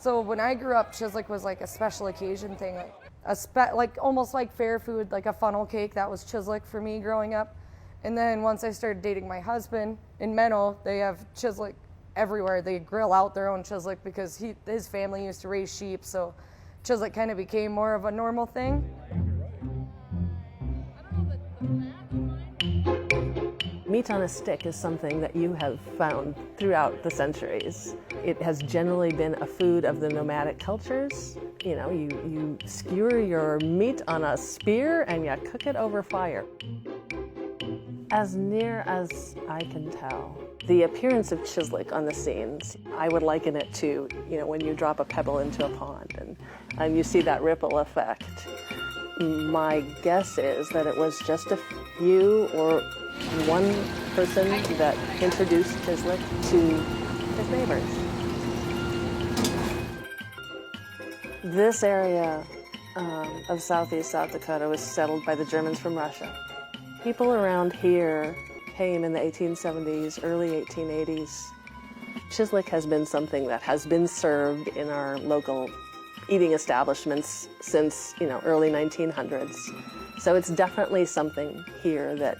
So when I grew up, chislic was like a special occasion thing, like almost like fair food, like a funnel cake. That was chislic for me growing up. And then once I started dating my husband in Menno, they have chislic everywhere. They grill out their own chislic because his family used to raise sheep, so chislic kind of became more of a normal thing. Meat on a stick is something that you have found throughout the centuries. It has generally been a food of the nomadic cultures. You know, you skewer your meat on a spear and you cook it over fire. As near as I can tell, the appearance of chislic on the scenes, I would liken it to, you know, when you drop a pebble into a pond and you see that ripple effect. My guess is that it was just a few or one person that introduced chislic to his neighbors. This area of southeast South Dakota was settled by the Germans from Russia. People around here came in the 1870s, early 1880s. Chislic has been something that has been served in our local eating establishments since, you know, early 1900s. So it's definitely something here that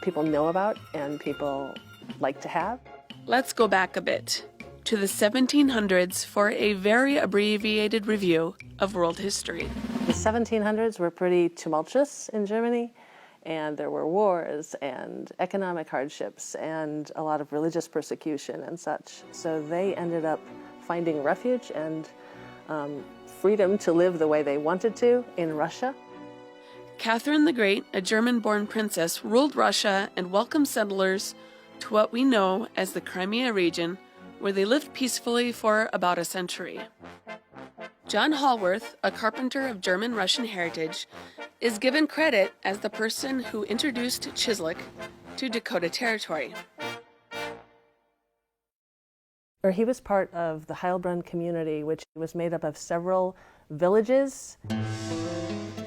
people know about and people like to have. Let's go back a bit to the 1700s for a very abbreviated review of world history. The 1700s were pretty tumultuous in Germany, and there were wars and economic hardships and a lot of religious persecution and such. So they ended up finding refuge and freedom to live the way they wanted to in Russia. Catherine the Great, a German-born princess, ruled Russia and welcomed settlers to what we know as the Crimea region, where they lived peacefully for about a century. John Haworth, a carpenter of German-Russian heritage, is given credit as the person who introduced chislic to Dakota Territory. He was part of the Heilbronn community, which was made up of several villages.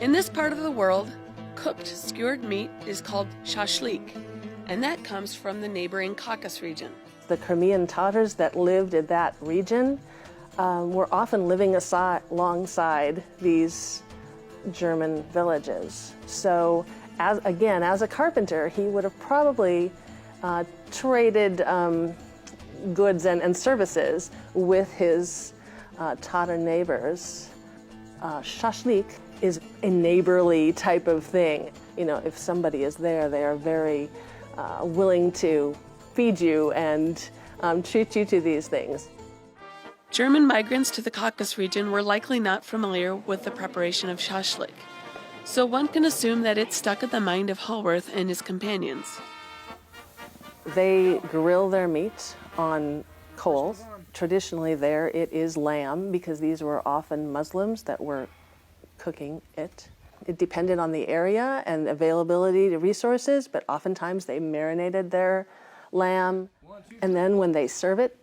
In this part of the world, cooked skewered meat is called shashlik, and that comes from the neighboring Caucasus region. The Crimean Tatars that lived in that region were often living alongside these German villages. So, as a carpenter, he would have probably traded goods and services with his Tatar neighbors. Shashlik is a neighborly type of thing. You know, if somebody is there, they are very willing to feed you and treat you to these things. German migrants to the Caucasus region were likely not familiar with the preparation of shashlik, so one can assume that it stuck in the mind of Haworth and his companions. They grill their meat on coals. Traditionally there it is lamb, because these were often Muslims that were cooking it. It depended on the area and availability to resources, but oftentimes they marinated their lamb. And then when they serve it,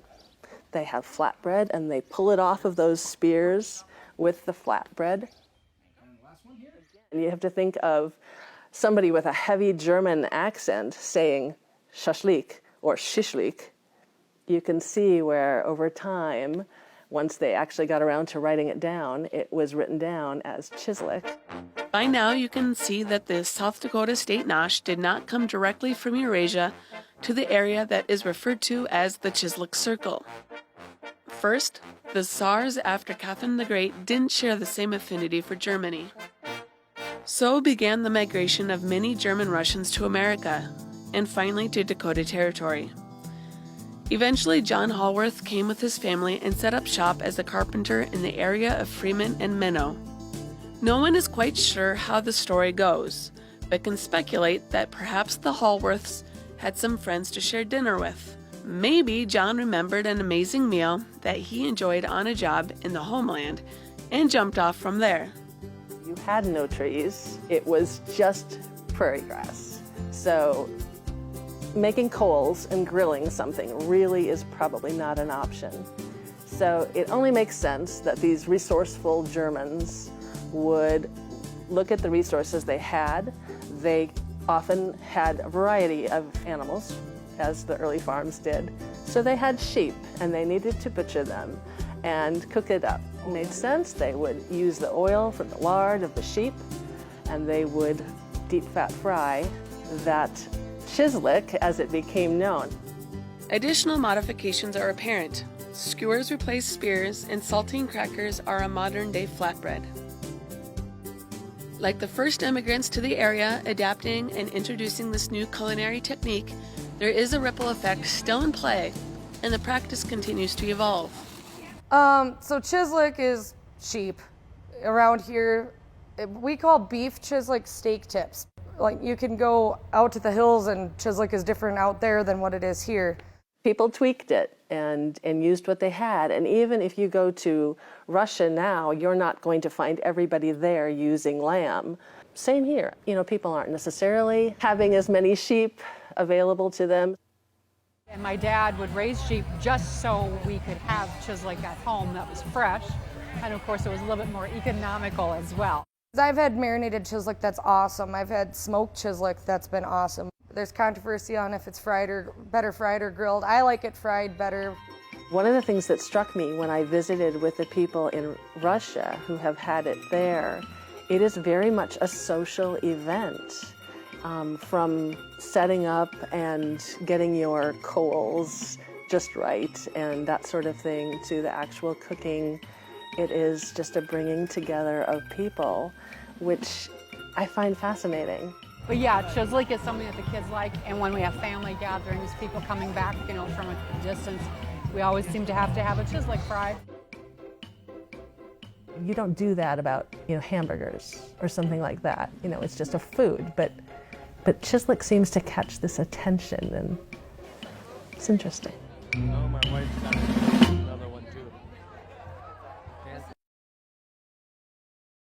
they have flatbread and they pull it off of those spears with the flatbread. And you have to think of somebody with a heavy German accent saying shashlik or shishlik. You can see where over time, once they actually got around to writing it down, it was written down as chislic. By now you can see that the South Dakota state nosh did not come directly from Eurasia to the area that is referred to as the Chislic Circle. First, the Tsars after Catherine the Great didn't share the same affinity for Germany. So began the migration of many German Russians to America, and finally to Dakota Territory. Eventually, John Haworth came with his family and set up shop as a carpenter in the area of Freeman and Menno. No one is quite sure how the story goes, but can speculate that perhaps the Haworths had some friends to share dinner with. Maybe John remembered an amazing meal that he enjoyed on a job in the homeland and jumped off from there. You had no trees. It was just prairie grass. So making coals and grilling something really is probably not an option. So it only makes sense that these resourceful Germans would look at the resources they had. They often had a variety of animals, as the early farms did. So they had sheep and they needed to butcher them and cook it up. It made sense. They would use the oil from the lard of the sheep and they would deep fat fry that chislic as it became known. Additional modifications are apparent. Skewers replace spears, and saltine crackers are a modern-day flatbread. Like the first immigrants to the area adapting and introducing this new culinary technique, there is a ripple effect still in play, and the practice continues to evolve. So chislic is sheep. Around here, we call beef chislic steak tips. Like you can go out to the hills and chislic is different out there than what it is here. People tweaked it and used what they had. And even if you go to Russia now, you're not going to find everybody there using lamb. Same here. You know, people aren't necessarily having as many sheep available to them. And my dad would raise sheep just so we could have chislic at home that was fresh. And of course, it was a little bit more economical as well. I've had marinated chislic that's awesome. I've had smoked chislic that's been awesome. There's controversy on if it's better fried or grilled. I like it fried better. One of the things that struck me when I visited with the people in Russia who have had it there, it is very much a social event. From setting up and getting your coals just right and that sort of thing to the actual cooking. It is just a bringing together of people, which I find fascinating. But yeah, chislic is something that the kids like, and when we have family gatherings, people coming back, you know, from a distance, we always seem to have a chislic fried. You don't do that about, you know, hamburgers or something like that. You know, it's just a food, but chislic seems to catch this attention, and it's interesting. Oh, my wife's done it.